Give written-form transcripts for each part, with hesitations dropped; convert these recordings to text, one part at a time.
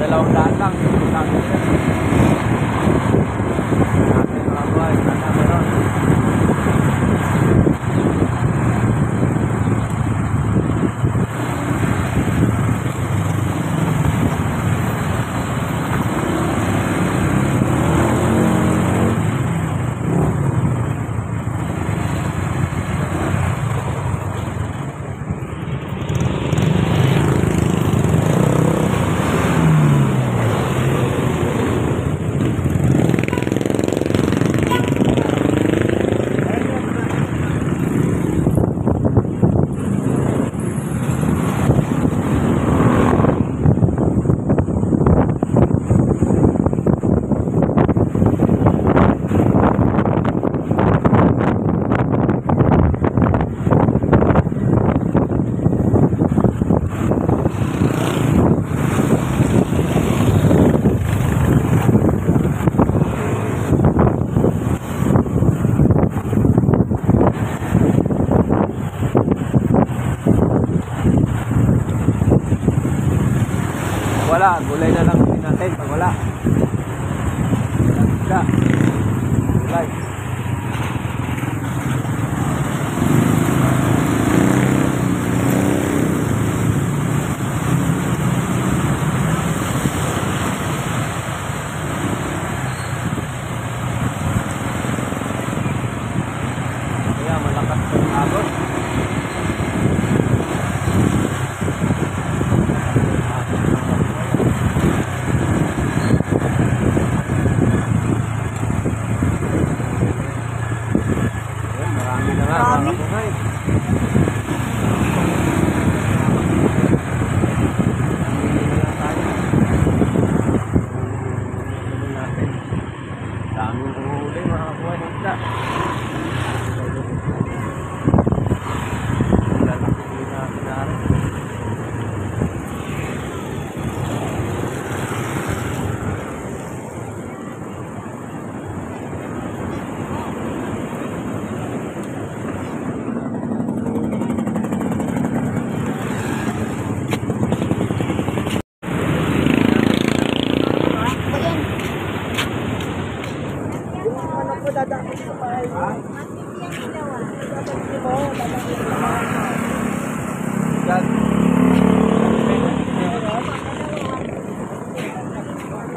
200 lang. Sabi nila. Sabi mga boy, sana meron. Wala, gulay na lang din natin pag wala. Wala. Gulay. Kaya malakas yung agos.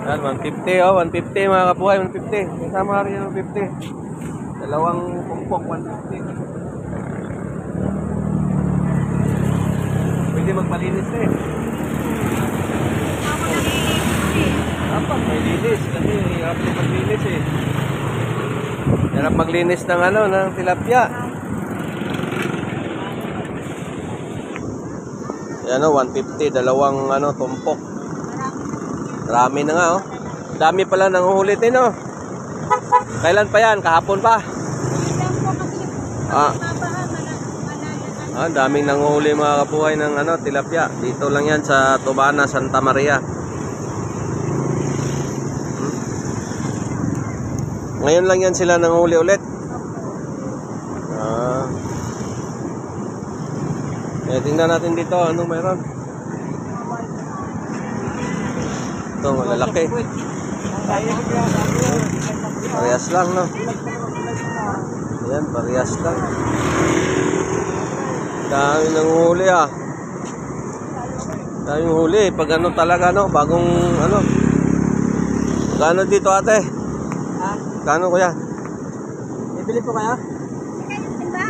Yan, 150 oh, 150 mga kabuhay, 150. Kasama rin yung 150. Dalawang pumpok, 150. Pwede magpalinis na eh. Dapat may linis kasi hirap din maglinis eh. Hirap maglinis ng ano, ng tilapia. Yan o, 150, dalawang ano, tumpok. Marami na nga oh. Dami pala nang uhulitin oh. Kailan pa yan? Kahapon pa? Daming nanguhuli mga kabuhay ng ano, tilapia. Dito lang yan sa Tubana, Santa Maria. Ngayon lang yan sila nanguhuli ulit. Tingnan natin dito anong mayroon. Ito malalaki. Parehas lang no. Ayan, parehas lang. Dami nang huli ah. Daming huli pag ano talaga no, bagong ano. Gano dito ate? Ha? Gano kuya? Bibili po kaya? Timba.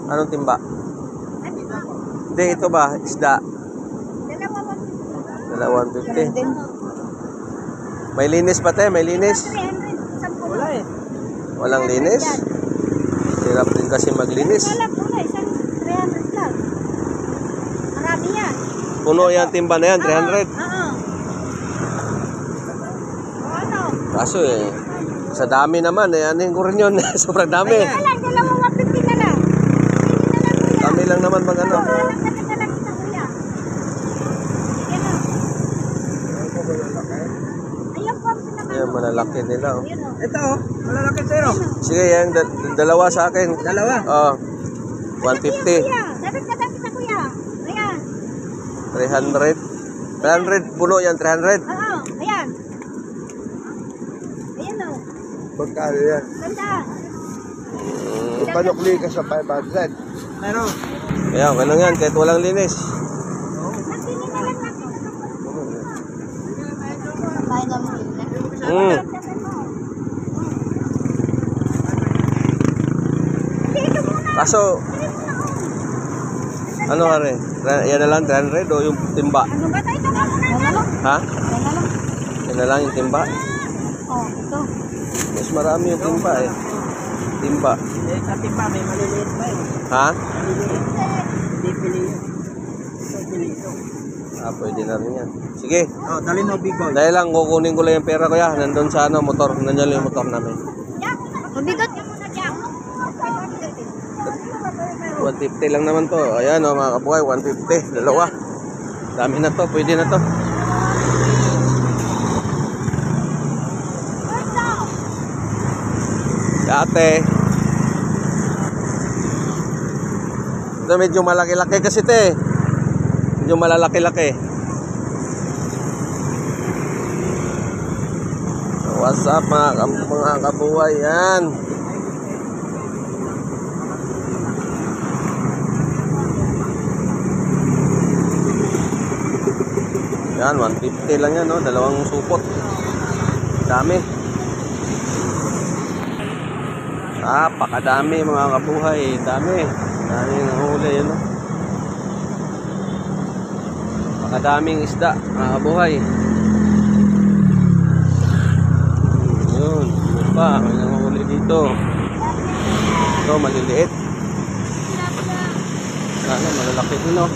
Anong timba? Hindi, ito ba? Isda. 150. May linis pa te? May linis? Wala eh. Walang linis? Hirap din kasi maglinis. Wala, isang 300 lang. Marami yan. Puno yan timba na yan, 300. Ano? Kaso eh, sa dami naman eh, anin ko rin yun. Sobrang dami. Wala, dalawang 150 na lang. Dami lang naman mag ano. Ayan, malalaki nila oh. Ito oh, malalaki sa'yo. Sige, yan, dalawa sa akin. Dalawa? Oh, 150. Dapat ka kuya. Ayan. 300. 300 puno yan, 300. Oo, ayan. Ayan o. Pagkano yan? Ganda. Panukli ka sa 500. Meron. Kaya okay lang yan, kahit walang linis. Nagtinin na lang natin. Bahay na mo. Kaso, ano are? Yan na lang 300 o yung timba? Ano ba tayo? Yan na lang. Ha? Yan na lang. Yan na lang yung timba? Oh, ito. Mas marami yung timba eh. Timba. Sa timba, may maliliit pa eh. Ha? Maliliit. Hindi pili yun. Ito, pili ito. Ah, pwede na rin yan. Sige. Oh, dali mo bigol. Dahil lang, kukunin ko lang yung pera ko ya. Nandun sa ano, motor. Nandiyan lang yung motor namin. Mabigot ka muna dyan. 150 lang naman to. Ayan o mga kabuhay, 150. Dalawa. Dami na to, pwede na to. Dati. Ito medyo malaki-laki kasi te. Medyo malalaki-laki. What's up mga kabuhay? Yan. Yan, 150 lang yan, no? Dalawang supot. Dami. Pakadami mga kabuhay. Dami. Dami ng huli, yun, no? Pakadaming isda, mga kabuhay. Yun. Ano pa? May nanghuli dito. Ito, maliliit. Sana, malalaki din, no?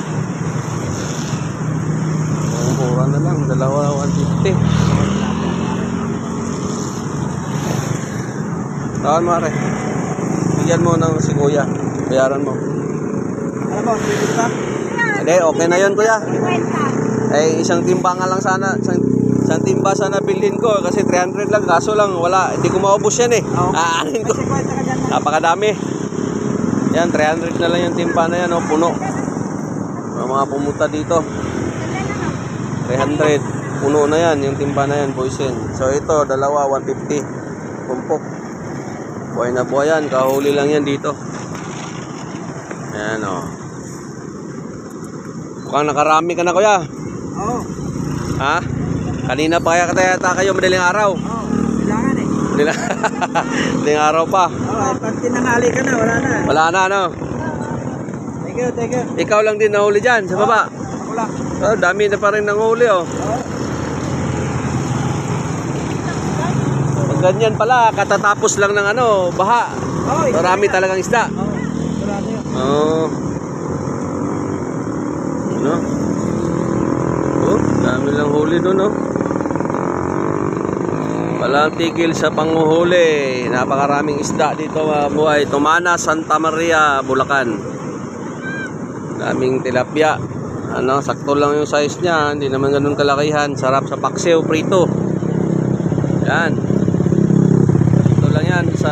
Mura na lang, dalawa 150. Tawan mo are. Bigyan mo ng si kuya. Bayaran mo. Ano ba? Pwede ba? Hindi, okay na yun kuya. 50. Eh, isang timba nga lang sana. Isang timba sana bilhin ko. Kasi 300 lang. Kaso lang, wala. Hindi ko maubos yan eh. Aanin ko. Kasi kwenta ka dyan. Napakadami. Yan, 300 na lang yung timba na yan. Oh, puno. Mga pumunta dito. 300. Puno na yan, yung timba na yan, boysen. So ito, dalawa, 150. Pumpok. Buhay na buhay yan. Kahuli lang yan dito. Ayan o. Mukhang nakarami ka na kuya. Oo. Ha? Kanina pa kaya yata kayo madaling araw. Oo. Kailangan eh. Madaling araw pa. Oo, pag tinanghali ka na, wala na. Wala na, ano? Thank you, thank you. Ikaw lang din nahuli dyan, sa baba. Ako lang. Oh, dami na pa rin nanghuli oh. Oo. Pag ganyan pala, katatapos lang ng ano, baha. Oo, Marami talagang isda. Oo. Marami yun. Oo. Ano? Oh, dami lang huli doon, oh. Walang tigil sa panguhuli. Napakaraming isda dito, mga buhay. Tumana, Santa Maria, Bulacan. Daming tilapia. Ano, sakto lang yung size niya. Hindi naman ganun kalakihan. Sarap sa paksiw, prito. Yan. Ito lang yan sa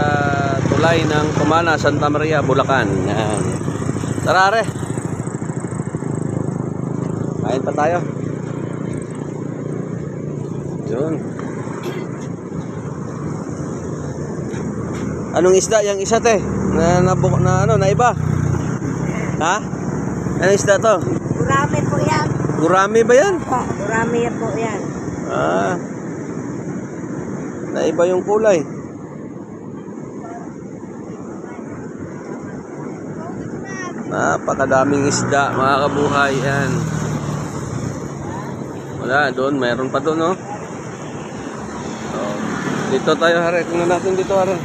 tulay ng Tumana, Santa Maria, Bulacan. Yan. Tara, are. Kain pa tayo. Yun. Anong isda? Yang isa te? Na iba? Ha? Anong isda to? Gurami po yan. Gurami ba yan? Gurami po yan. Ah. Naiba yung kulay. Napakadaming isda, mga kabuhay. Yan. Wala, doon. Mayroon pa doon, no? So, dito tayo, hare. Tingnan natin dito, hare.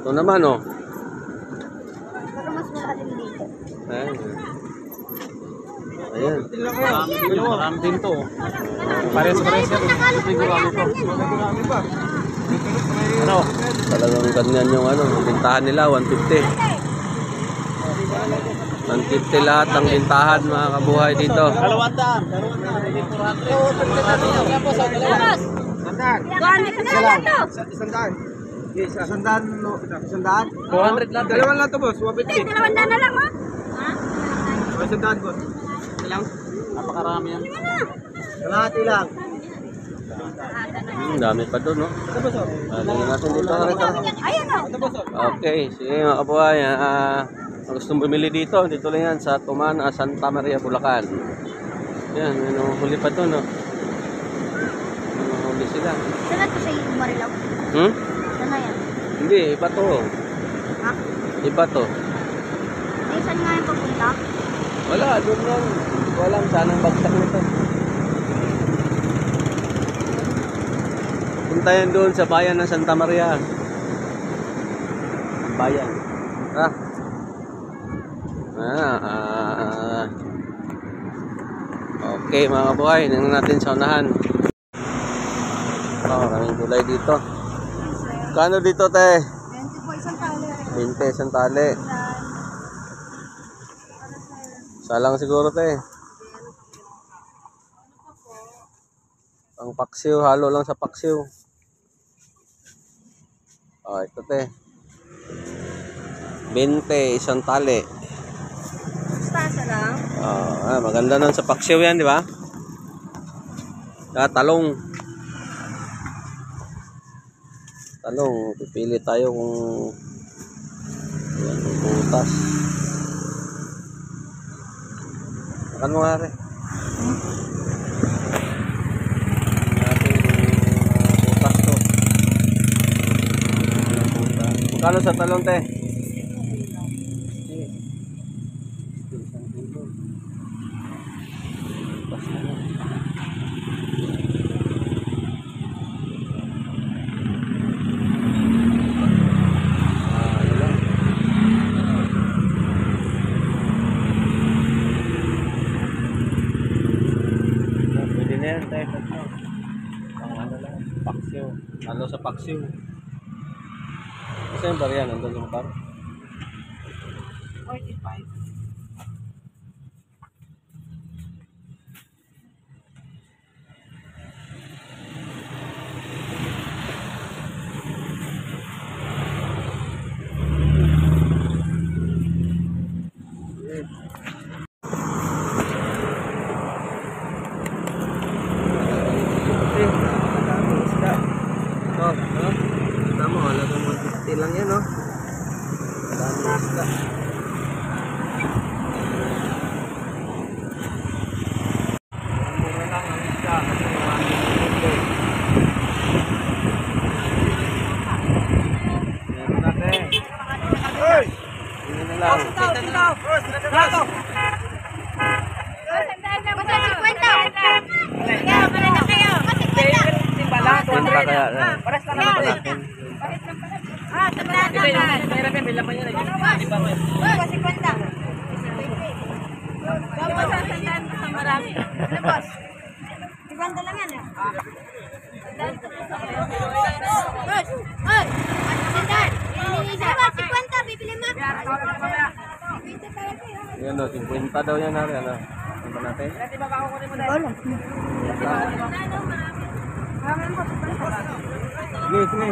Ito naman, oh. Pero mas malalim dito. Ayan. Ayan. Marami din to. Pares yan. Sigurado to. Marami pa. Ano? Talagang ganyan yung ano, ang bintahan nila, 150. 150 lahat ang bintahan, mga kabuhay dito. Kalawatan. Isandaan. 200 lang. Dalawan lang to boss. 150. Dalawang na lang, ha? Sandaan ko. Ito lang. Napakarami yan. Kalahati lang. Dami pa doon, no? Tingnan natin dito. Ayan o. Okay, sige mga kabuhay. Kung gustong bumili dito, dito lang yan sa Tumana, Santa Maria, Bulacan. Yan, may huli pa to, no? Huli sila. Saan na ito sa Marilaw? Saan na yan? Hindi, iba to. Ha? Iba to. Ay, saan nga yung papunta? Wala, doon lang. Hindi ko alam saan ang bagsak nito. Punta yan doon sa bayan ng Santa Maria. Bayan. Okay mga kabuhay, tingnan natin sa unahan. Maraming gulay dito. Kano dito, te? 20 po isang tali. 20 isang tali. Salang siguro, te. Ang paksiw, halo lang sa paksiw. Ito, te. 20 isang tali. Basta lang. Maganda nun sa paksiw yan, di ba? Talong. Talong, pipili tayo kung yan, butas. Makan mo nga rin. Butas to. Magkano sa talong, te? Ano sa paksiw? Kasi yung bariya, nandun yung bar. 45. Tama, halagang 150 lang yan, no? Dami isda. Mura lang ang isda kasi meron natin. Hindi na lang. Tinta kaya na. Yan o, 50 daw yan, Ari. Ano? Ano ba natin? Sige, sige.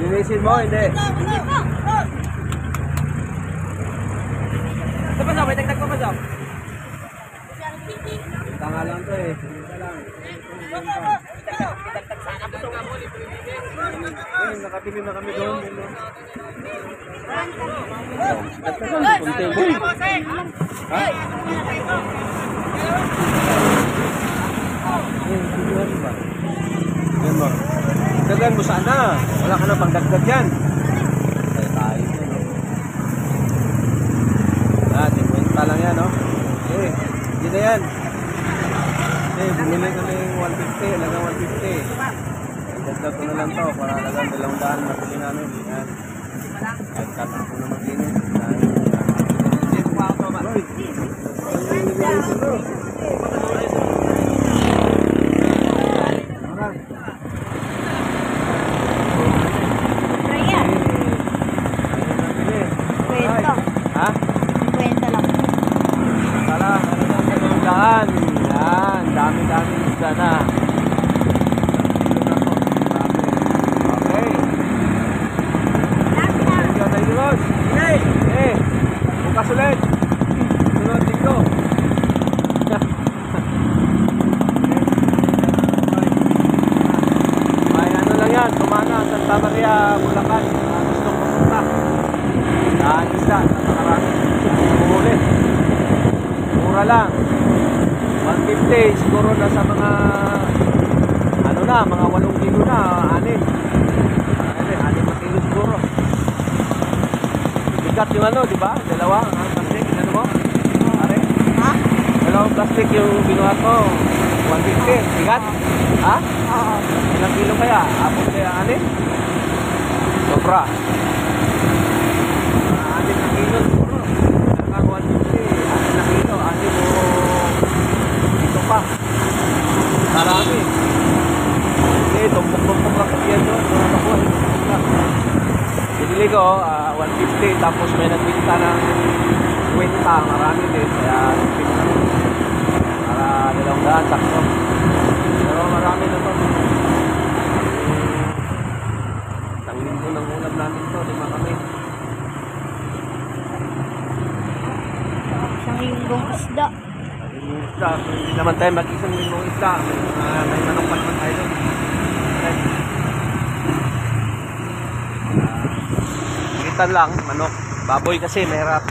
Linisin mo, hindi. Ito pa, may dagdag pa ba, Jom? Tanga lang to eh. Nakabili na kami doon. Ha? Yan mo. Dagan mo sana. Wala ka na pang dagdag yan. Tayo. 50 lang yan, no? Eh, hindi na yan. Eh, bumili kami 150. Halagang 150. Dagdag ko na lang to para halagang 200 mabili namin. Yan. At kata ko na maglinis. Ha? 50 lang. Tara, yan, dami-dami isda na. Okay. Thank you, boss. mura lang. 150 siguro na sa mga ano na, mga 8 kilo na, 6. 6 na kilo siguro. Bigat yung ano, di ba? Dalawa, plastic, ano mo? Pare? Ha? Dalawang plastic yung binuhat mo. 150, bigat? Ha? Oo. Ilang kilo kaya? Apos kaya 6? Sobra. 6 na kilo siguro. Hanggang 150, 6 na kilo, 6 o ito pa. Marami. Okay, tumpok-tumpok lang kasi yan doon. Tumpok lang. Binili ko, 150, tapos may nagbinta ng kwenta, marami din. Kaya, pinta rin. Para 200, sakto. Pero marami na to. Isang linggo ng ulam namin to, 5 kami. Isang linggong isda. Yung isda, hindi naman tayo mag-isang linggong isda. May manok pa naman tayo doon. Okay. Itan lang, manok. Baboy kasi, mahirap.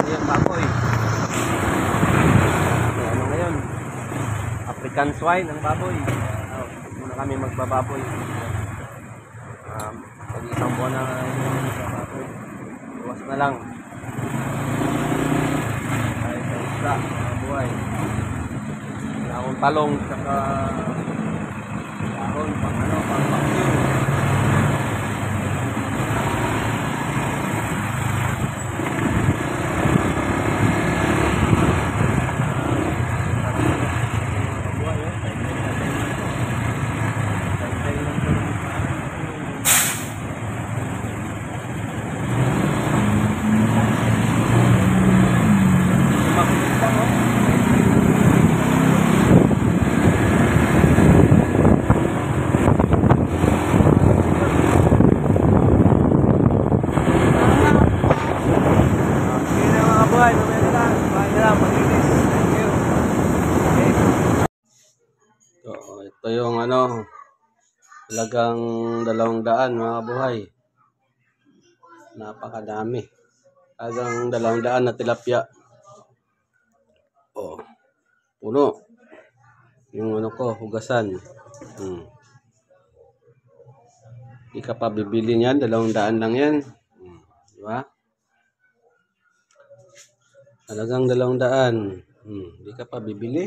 Yung baboy. Ano ngayon? African swine ang baboy. Muna kami magbababoy. Pag-isang buwan na yung baboy. Iwas na lang. Kahit sa isda, mga buhay. Wala akong talong, saka dahon, pang vacuum. Ito yung ano, talagang 200 mga buhay. Napakadami. Talagang 200 na tilapia. Oh, puno. Yung ano ko, hugasan. Di ka pa bibili niyan, 200 lang yan. Di ba? Talagang 200. Di ka pa bibili.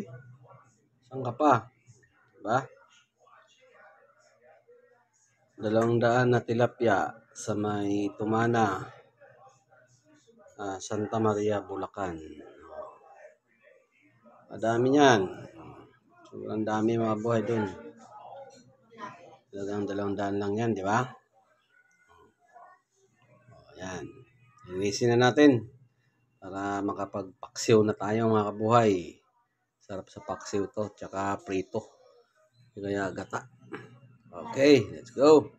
Saan ka pa? Diba? 200 na tilapia sa may Tumana, Santa Maria, Bulacan. Madami niyan. Sobrang dami mga buhay dun. Talagang 200 lang yan, di ba? Ayan. Linisin na natin para makapagpaksiw na tayo mga kabuhay. Sarap sa paksiw to, tsaka prito. Kaya gata. Okay, let's go.